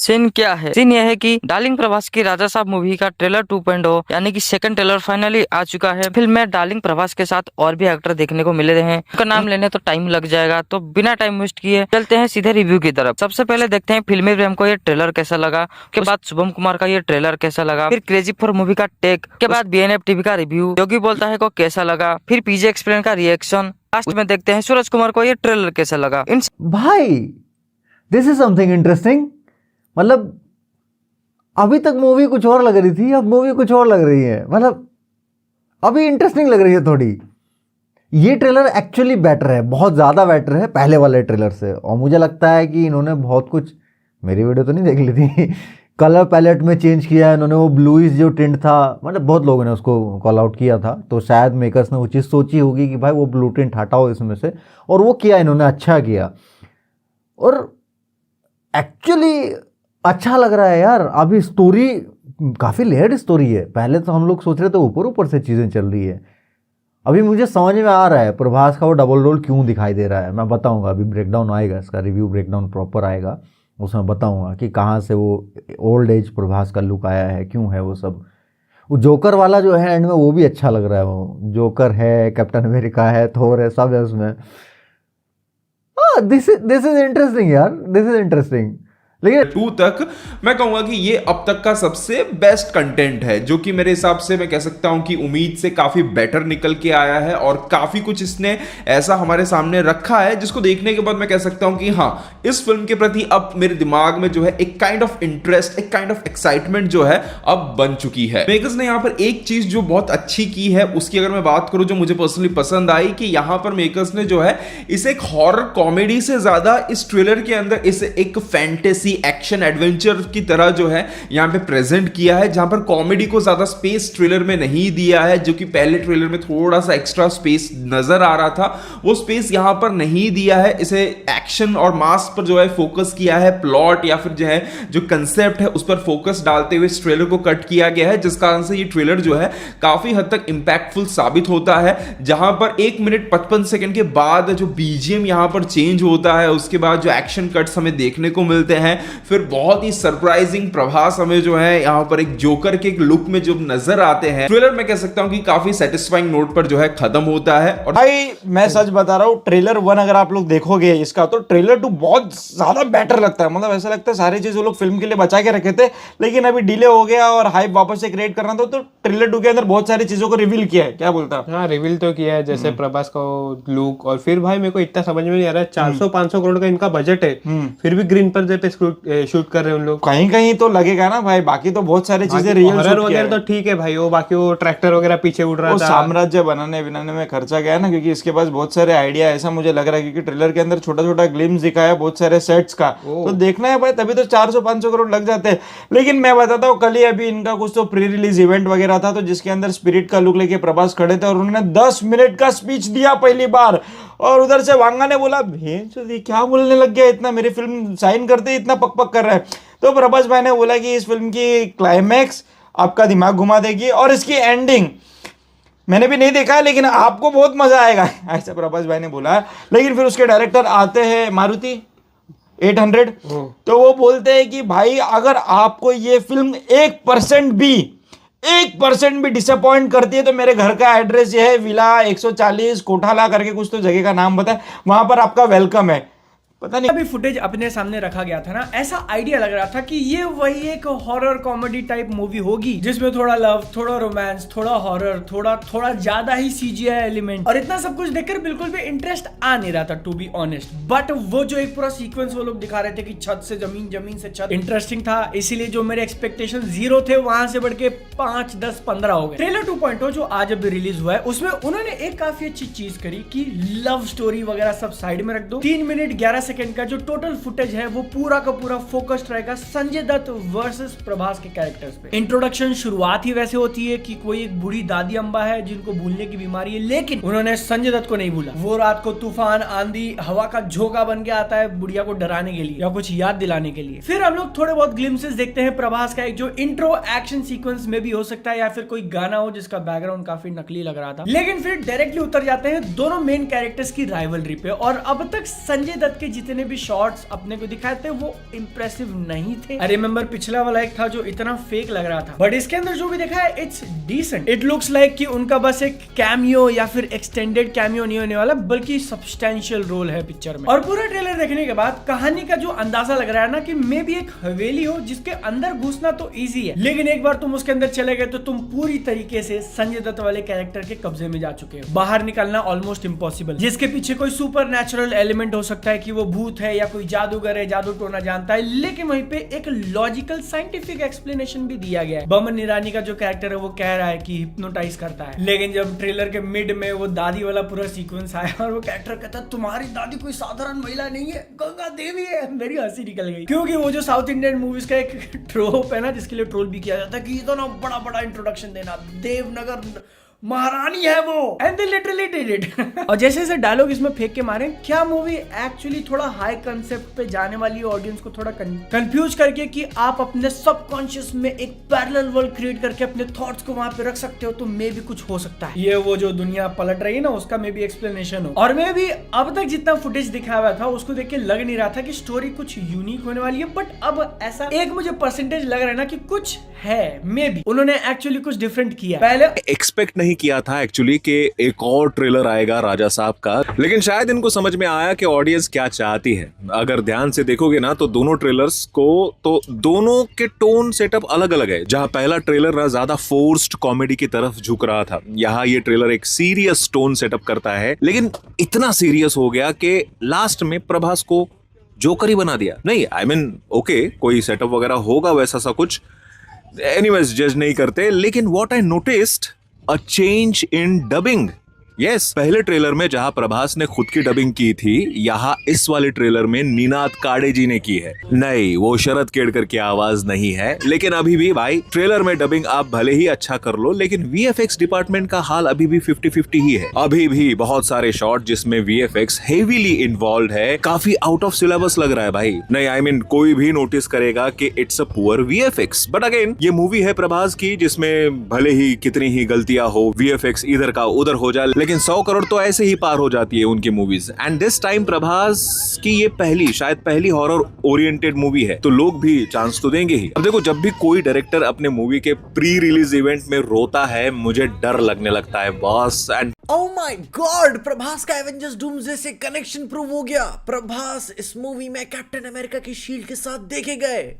Scene क्या है? Scene यह है कि डार्लिंग प्रभास की राजा साहब मूवी का ट्रेलर 2.0 यानी कि सेकंड ट्रेलर फाइनली आ चुका है। फिल्म में डार्लिंग प्रभास के साथ और भी एक्टर देखने को मिल रहे हैं। उनका नाम लेने तो टाइम लग जाएगा, तो बिना टाइम वेस्ट किए चलते हैं सीधे रिव्यू की तरफ। सबसे पहले देखते हैं फिल्मी प्रेम को ये ट्रेलर कैसा लगा, उसके बाद शुभम कुमार का ये ट्रेलर कैसा लगा, फिर क्रेजी फॉर मूवी का टेक, के बाद BNF टीवी का रिव्यू, योगी बोलता है को कैसा लगा, फिर PJ एक्सप्लेन का रिएक्शन, लास्ट में देखते हैं सूरज कुमार को ये ट्रेलर कैसा लगा। भाई दिस इज समथिंग इंटरेस्टिंग। मतलब अभी तक मूवी कुछ और लग रही थी, अब मूवी कुछ और लग रही है। मतलब अभी इंटरेस्टिंग लग रही है थोड़ी। ये ट्रेलर एक्चुअली बेटर है, बहुत ज़्यादा बेटर है पहले वाले ट्रेलर से। और मुझे लगता है कि इन्होंने बहुत कुछ, मेरी वीडियो तो नहीं देख ली थी, कलर पैलेट में चेंज किया है इन्होंने। वो ब्लूइश जो टिंट था, मतलब बहुत लोगों ने उसको कॉल आउट किया था, तो शायद मेकर्स ने वो चीज़ सोची होगी कि भाई वो ब्लू टिंट हटाओ इसमें से, और वो किया इन्होंने, अच्छा किया। और एक्चुअली अच्छा लग रहा है यार। अभी स्टोरी काफ़ी लेयर्ड स्टोरी है। पहले तो हम लोग सोच रहे थे ऊपर ऊपर से चीज़ें चल रही है। अभी मुझे समझ में आ रहा है प्रभास का वो डबल रोल क्यों दिखाई दे रहा है। मैं बताऊंगा, अभी ब्रेकडाउन आएगा, इसका रिव्यू ब्रेकडाउन प्रॉपर आएगा, उसमें बताऊंगा कि कहाँ से वो ओल्ड एज प्रभास का लुक आया है, क्यों है वो सब। वो जोकर वाला जो है एंड में, वो भी अच्छा लग रहा है। वो जोकर है, कैप्टन अमेरिका है, थोर है, सब है उसमें। दिस इज इंटरेस्टिंग यार, दिस इज इंटरेस्टिंग। लेकिन 2 तक मैं कहूंगा कि ये अब तक का सबसे बेस्ट कंटेंट है, जो कि मेरे हिसाब से मैं कह सकता हूं कि उम्मीद से काफी बेटर निकल के आया है। और काफी कुछ इसने ऐसा हमारे सामने रखा है जिसको देखने के बाद मैं कह सकता हूं कि हाँ, इस फिल्म के प्रति अब मेरे दिमाग में जो है एक काइंड ऑफ इंटरेस्ट, एक काइंड ऑफ एक्साइटमेंट जो है अब बन चुकी है। मेकर्स ने यहां पर एक चीज जो बहुत अच्छी की है, उसकी अगर मैं बात करूं जो मुझे पर्सनली पसंद आई, कि यहां पर मेकर्स ने जो है इसे एक हॉरर कॉमेडी से ज्यादा इस ट्रेलर के अंदर इसे एक फैंटेसी एक्शन एडवेंचर की तरह जो है यहां पे प्रेजेंट किया है, जहां पर कॉमेडी को ज्यादा स्पेस ट्रेलर में नहीं दिया है, जो कि पहले ट्रेलर में थोड़ा सा एक्स्ट्रा स्पेस नजर आ रहा था, वो स्पेस यहां पर नहीं दिया है। इसे एक्शन और मास पर जो है फोकस किया है, प्लॉट या फिर जो है जो कंसेप्ट है उस पर फोकस डालते हुए इस ट्रेलर को कट किया गया है, जिस कारण से ये ट्रेलर जो है काफी हद तक इंपैक्टफुल साबित होता है। जहां पर 1 मिनट 55 सेकंड के बाद जो बीजीएम यहां पर चेंज होता है, उसके बाद जो एक्शन कट्स हमें देखने को मिलते हैं, फिर बहुत ही सरप्राइजिंग प्रभास हमें जो है यहां पर एक जोकर के लुक में जो नजर आते हैं। ट्रेलर मैं कह सकता हूं कि काफी सेटिस्फाइंग नोट पर जो है खत्म होता है। और भाई मैं सच बता रहा हूं, ट्रेलर 1 अगर आप लोग देखोगे इसका, तो ट्रेलर 2 बहुत ज्यादा बेटर लगता है। मतलब ऐसा लगता है सारी चीज वो लोग फिल्म के लिए बचा के रखे थे, लेकिन अभी डिले हो गया और हाइप वापस से क्रिएट करना था, तो ट्रेलर 2 के अंदर बहुत सारी चीजों को रिवील किया है। क्या बोलता है? हाँ, रिवील तो किया है, जैसे प्रभास का लुक। और फिर भाई मेरे को इतना समझ में नहीं आ रहा है, 400-500 करोड़ का इनका बजट है, फिर भी ग्रीन पर्दे पे शूट कर रहे हैं उन लोग। कहीं कहीं तो लगेगा ना भाई, बाकी तो बहुत सारी चीजें रियल हॉरर वगैरह तो ठीक है भाई, वो बाकी वो ट्रैक्टर वगैरह पीछे उड़ रहा वो था। साम्राज्य बनाने में खर्चा गया ना, क्योंकि इसके पास बहुत सारे आइडिया, ऐसा मुझे लग रहा है, क्योंकि ट्रेलर के अंदर छोटा छोटा ग्लिम्स दिखाया बहुत सारे सेट्स का, तो देखना है भाई, तभी तो 400-500 करोड़ लग जाते हैं। लेकिन मैं बताता हूँ, कल ही अभी इनका कुछ तो प्री रिलीज इवेंट वगैरह था, तो जिसके अंदर स्पिरिट का लुक लेके प्रभास खड़े थे और उन्होंने 10 मिनट का स्पीच दिया पहली बार। और उधर से वांगा ने बोला, क्या बोलने लग गया इतना, मेरी फिल्म साइन करते इतना पक कर रहा है। तो प्रभास भाई ने बोला कि इस फिल्म की क्लाइमैक्स आपका दिमाग घुमा देगी, और इसकी एंडिंग मैंने भी नहीं देखा है, लेकिन आपको बहुत मजा आएगा, ऐसा प्रभास भाई ने बोला है। लेकिन फिर उसके डायरेक्टर आते हैं मारुति 800, तो वो बोलते हैं कि भाई अगर आपको ये फिल्म 1% भी डिसअपॉइंट करती है, तो मेरे घर का एड्रेस ये है, विला 140 कोठाला करके कुछ तो जगह का नाम बताए, वहां पर आपका वेलकम है। पता नहीं, अभी फुटेज अपने सामने रखा गया था ना, ऐसा आइडिया लग रहा था कि ये वही एक हॉरर कॉमेडी टाइप मूवी होगी, जिसमें थोड़ा लव, थोड़ा रोमांस, थोड़ा हॉरर, थोड़ा ज्यादा ही CGI एलिमेंट, और इतना सब कुछ देखकर बिल्कुल भी इंटरेस्ट आ नहीं रहा था, टू बी ऑनेस्ट। बट वो जो एक पूरा सीक्वेंस वो लोग दिखा रहे थे कि छत से जमीन, जमीन से छत, इंटरेस्टिंग था। इसीलिए जो मेरे एक्सपेक्टेशन 0 थे, वहां से बढ़ के 5, 10, 15 हो गए। ट्रेलर 2.0 जो आज अभी रिलीज हुआ है, उसमें उन्होंने एक काफी अच्छी चीज करी कि लव स्टोरी वगैरह सब साइड में रख दो। 3 मिनट 11 सेकंड का जो टोटल फुटेज है, वो पूरा का पूरा फोकस्ड रहेगा संजय दत्त वर्सेस प्रभास के कैरेक्टर्स पे। इंट्रोडक्शन शुरुआत ही वैसे होती है कि कोई एक बूढ़ी दादी अम्बा है जिनको भूलने की बीमारी है, लेकिन उन्होंने संजय दत्त को नहीं भूला। वो रात को तूफान, आंधी, हवा का झोंका बन के आता है बुढ़िया को डराने के लिए या कुछ याद दिलाने के लिए। फिर हम लोग थोड़े बहुत ग्लिम्सेस देखते हैं प्रभास का, एक जो इंट्रो एक्शन सीक्वेंस में भी हो सकता है, या फिर कोई गाना हो जिसका बैकग्राउंड काफी नकली लग रहा था। लेकिन फिर डायरेक्टली उतर जाते हैं दोनों मेन कैरेक्टर्स की राइवलरी पे। और अब तक संजय दत्त के जितने भी शॉट्स अपने को दिखाए थे वो इम्प्रेसिव नहीं थे। आई रिमेम्बर पिछला वाला एक था जो इतना फेक लग रहा था, बट इसके अंदर जो भी देखा है it's decent. It looks like कि उनका बस एक कैमियो या फिर एक्सटेंडेड कैमियो नहीं होने वाला, बल्कि सब्सटेंशियल रोल है पिक्चर में। और पूरा ट्रेलर देखने के बाद कहानी का जो अंदाजा लग रहा है ना कि मे भी एक हवेली हो जिसके अंदर घुसना तो इजी है, लेकिन एक बार तुम उसके अंदर चले गए तो तुम पूरी तरीके से संजय दत्त वाले कैरेक्टर के कब्जे में जा चुके हो। बाहर निकलना ऑलमोस्ट इम्पॉसिबल। जिसके पीछे कोई सुपर नेचुरल एलिमेंट हो सकता है कि वो भूत है या कोई जादूगर है, जादू टोना जानता है, लेकिन वहीं पे एक लॉजिकल साइंटिफिक एक्सप्लेनेशन भी दिया गया है। बमन ईरानी का जो कैरेक्टर है वो कह रहा है कि हिप्नोटाइज करता है, लेकिन जब ट्रेलर के मिड में वो दादी वाला पूरा सीक्वेंस आया और वो कैरेक्टर कहता है तुम्हारी दादी कोई साधारण महिला नहीं है, गंगा देवी है, मेरी हंसी निकल गई। क्योंकि वो जो साउथ इंडियन मूवीज का एक ट्रोप है ना जिसके लिए ट्रोल भी किया जाता है कि इतना बड़ा बड़ा इंट्रोडक्शन देना, देवनगर महारानी है वो, and they literally did it. और जैसे जैसे डायलॉग इसमें फेंक के मारे, क्या मूवी एक्चुअली थोड़ा हाई कंसेप्ट पे जाने वाली ऑडियंस को थोड़ा कंफ्यूज करके कि आप अपने सबकॉन्शियस में एक पैरेलल वर्ल्ड क्रिएट करके अपने थॉट्स को वहां पे रख सकते हो, तो मे भी कुछ हो सकता है। ये वो जो दुनिया पलट रही है ना उसका मे भी एक्सप्लेनेशन हो। और मे भी अब तक जितना फुटेज दिखाया हुआ था उसको देख के लग नहीं रहा था कि स्टोरी कुछ यूनिक होने वाली है, बट अब ऐसा एक मुझे परसेंटेज लग रहा है ना कि कुछ है, मे बी उन्होंने एक्चुअली कुछ डिफरेंट किया। पहले एक्सपेक्ट नहीं किया था एक्चुअली कि एक और ट्रेलर आएगा राजा साहब का, लेकिन शायद इनको समझ में आया कि ऑडियंस क्या चाहती है। अगर ध्यान से देखोगे ना तो दोनों ट्रेलर्स को, तो दोनों के टोन सेटअप अलग अलग है। जहां पहला ट्रेलर ना ज्यादा फोर्स्ड कॉमेडी की तरफ झुक रहा था, यहाँ ये ट्रेलर एक सीरियस टोन सेटअप करता है, लेकिन इतना सीरियस हो गया कि लास्ट में प्रभास को जोकर ही बना दिया। नहीं, आई मीन ओके, कोई सेटअप वगैरह होगा वैसा सा कुछ, एनीवेज जज नहीं करते, लेकिन what I noticed a change in dubbing. Yes, पहले ट्रेलर में जहां प्रभास ने खुद की डबिंग की थी, यहाँ इस वाले ट्रेलर में निनाद काड़े जी ने की है। नहीं, वो शरद केड़कर की आवाज नहीं है, लेकिन अभी भी भाई ट्रेलर में डबिंग आप भले ही अच्छा कर लो, लेकिन वीएफएक्स डिपार्टमेंट का हाल अभी भी 50-50 ही है। अभी भी बहुत सारे शॉट जिसमें वीएफएक्स हेवीली इन्वॉल्व है, काफी आउट ऑफ सिलेबस लग रहा है भाई। नहीं, आई मीन कोई भी नोटिस करेगा कि it's a poor VFX, but again ये मूवी है प्रभास की, जिसमें भले ही कितनी ही गलतियां हो, वीएफएक्स इधर का उधर हो जाए, लेकिन 100 करोड़ तो ऐसे ही पार हो जाती है उनकी movies. And this time Prabhas की ये शायद पहली हॉरर ओरिएंटेड मूवी है, तो लोग भी चांस तो देंगे ही। अब देखो, जब भी कोई डायरेक्टर अपने मूवी के प्री रिलीज इवेंट में रोता है, मुझे डर लगने लगता है boss. And oh my God, Prabhas का एवेंजर्स डूम्सडे से कनेक्शन प्रूव हो गया। प्रभास इस मूवी में कैप्टन अमेरिका की शील्ड के साथ देखे गए।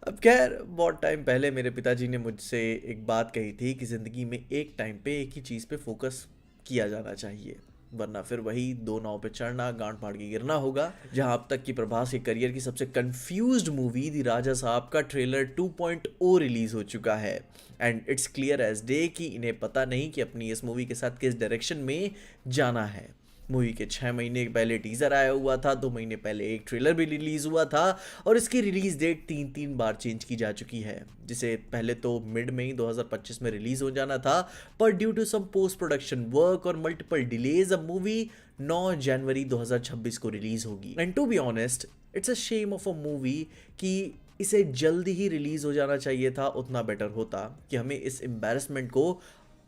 अब खैर, बहुत टाइम पहले मेरे पिताजी ने मुझसे एक बात कही थी कि ज़िंदगी में एक टाइम पे एक ही चीज़ पे फोकस किया जाना चाहिए, वरना फिर वही दो नाव पे चढ़ना, गांड फाड़ के गिरना होगा। जहां अब तक की प्रभास के करियर की सबसे कंफ्यूज्ड मूवी दी राजा साहब का ट्रेलर 2.0 रिलीज हो चुका है, and it's clear as day कि इन्हें पता नहीं कि अपनी इस मूवी के साथ किस डायरेक्शन में जाना है। मूवी के 6 महीने पहले टीजर आया हुआ था, 2 महीने पहले एक ट्रेलर भी रिलीज हुआ था, और इसकी रिलीज डेट 3 बार चेंज की जा चुकी है, जिसे पहले तो मिड मई 2025 में रिलीज हो जाना था, पर due to some post production work और मल्टीपल डिलेज अब मूवी 9 जनवरी 2026 को रिलीज होगी। And to be honest, it's a shame of a movie कि इसे जल्दी ही रिलीज हो जाना चाहिए था, उतना बेटर होता कि हमें इस एम्बैरेसमेंट को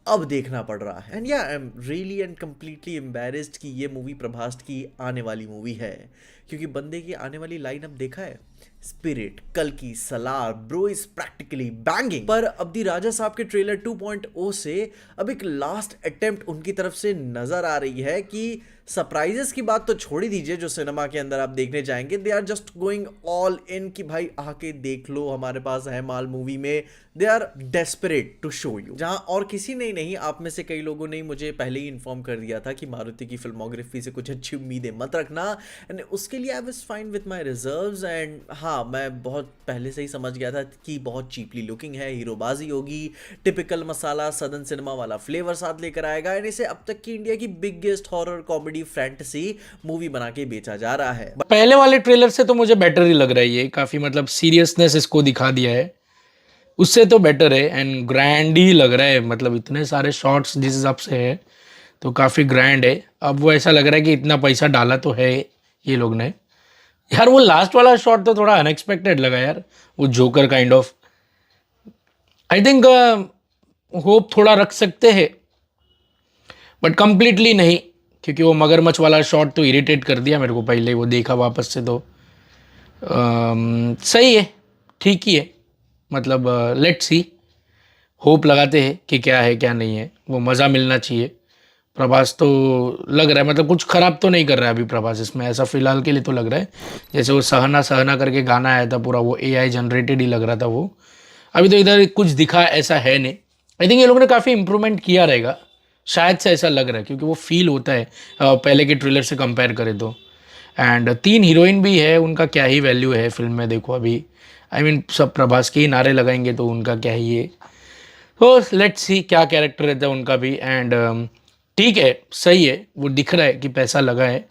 अब देखना पड़ रहा है। एंड या I am really and completely embarrassed कि ये मूवी प्रभास की आने वाली मूवी है, क्योंकि बंदे की आने वाली लाइन अब देखा है, स्पिरिट, कल्कि, Salaar, bro is practically banging. पर अब दी राजा साहब के ट्रेलर 2.0 से अब एक लास्ट अटेम्प्ट उनकी तरफ से नजर आ रही है कि सरप्राइजेस की बात तो छोड़ ही दीजिए, जो सिनेमा के अंदर आप देखने जाएंगे, they are just going all in कि भाई आके देख लो, हमारे पास है माल मूवी में। They are desperate to show you, जहां और किसी ने नहीं, आप में से कई लोगों ने मुझे पहले ही इन्फॉर्म कर दिया था कि मारुति की फिल्मोग्राफी से कुछ अच्छी उम्मीदें मत रखना, एंड उसके लिए I was fine with my reserves. And हाँ, मैं बहुत पहले से ही समझ गया था कि बहुत चीपली लुकिंग है, हीरोबाजी होगी, टिपिकल मसाला सदन सिनेमा वाला फ्लेवर साथ लेकर आएगा, एंड इसे अब तक की इंडिया की biggest horror comedy fantasy movie बना के बेचा जा रहा है। पहले वाले ट्रेलर से तो मुझे बेटर ही लग रहा है, ये काफी मतलब सीरियसनेस इसको दिखा दिया है, उससे तो बेटर है, एंड ग्रैंड ही लग रहा है, मतलब इतने सारे शॉट्स जिस हिसाब से है तो काफी ग्रैंड है। अब वो ऐसा लग रहा है कि इतना पैसा डाला तो है ये लोग ने। यार वो लास्ट वाला शॉट तो थोड़ा अनएक्सपेक्टेड लगा यार, वो joker kind of. I think hope थोड़ा रख सकते हैं, बट कंप्लीटली नहीं, क्योंकि वो मगरमच्छ वाला शॉट तो इरिटेट कर दिया मेरे को पहले वो देखा वापस से तो सही है, ठीक ही है, मतलब लेट्स सी, होप लगाते हैं कि क्या है क्या नहीं है, वो मज़ा मिलना चाहिए। प्रभास तो लग रहा है मतलब कुछ ख़राब तो नहीं कर रहा है अभी प्रभास इसमें, ऐसा फिलहाल के लिए तो लग रहा है। जैसे वो सहना सहना करके गाना आया था पूरा वो AI जनरेटेड ही लग रहा था वो, अभी तो इधर कुछ दिखा ऐसा है नहीं। आई थिंक ये लोगों ने काफ़ी इम्प्रूवमेंट किया रहेगा, शायद से ऐसा लग रहा है, क्योंकि वो फील होता है पहले के ट्रेलर से कंपेयर करें तो। एंड 3 हीरोइन भी है, उनका क्या ही वैल्यू है फिल्म में, देखो अभी आई मीन सब प्रभास के ही नारे लगाएंगे तो उनका क्या ही है। तो लेट्स सी क्या कैरेक्टर रहता है उनका भी। एंड ठीक है, सही है, वो दिख रहा है कि पैसा लगा है,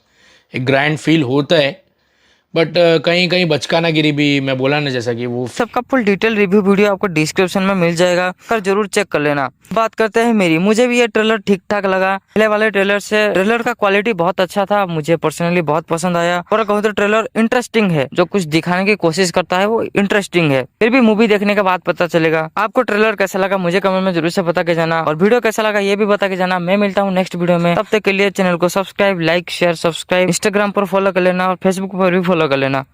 एक ग्रैंड फील होता है, बट कहीं कहीं बचकाना गिरी भी मैं बोला ना, जैसा कि वो सबका फुल डिटेल रिव्यू वीडियो आपको डिस्क्रिप्शन में मिल जाएगा, कर जरूर चेक कर लेना। बात करते हैं मेरी, मुझे भी ये ट्रेलर ठीक ठाक लगा। पहले वाले ट्रेलर से ट्रेलर का क्वालिटी बहुत अच्छा था, मुझे पर्सनली बहुत पसंद आया। और कहूँ तो ट्रेलर इंटरेस्टिंग है, जो कुछ दिखाने की कोशिश करता है वो इंटरेस्टिंग है। फिर भी मूवी देखने के बाद पता चलेगा। आपको ट्रेलर कैसा लगा मुझे कमेंट में जरूर से बता के जाना, और वीडियो कैसा लगा ये भी बता के जाना। मैं मिलता हूँ नेक्स्ट वीडियो में, तब तक के लिए चैनल को subscribe, like, share, subscribe, Instagram पर फॉलो कर लेना और फेसबुक पर भी फॉलो कर लेना।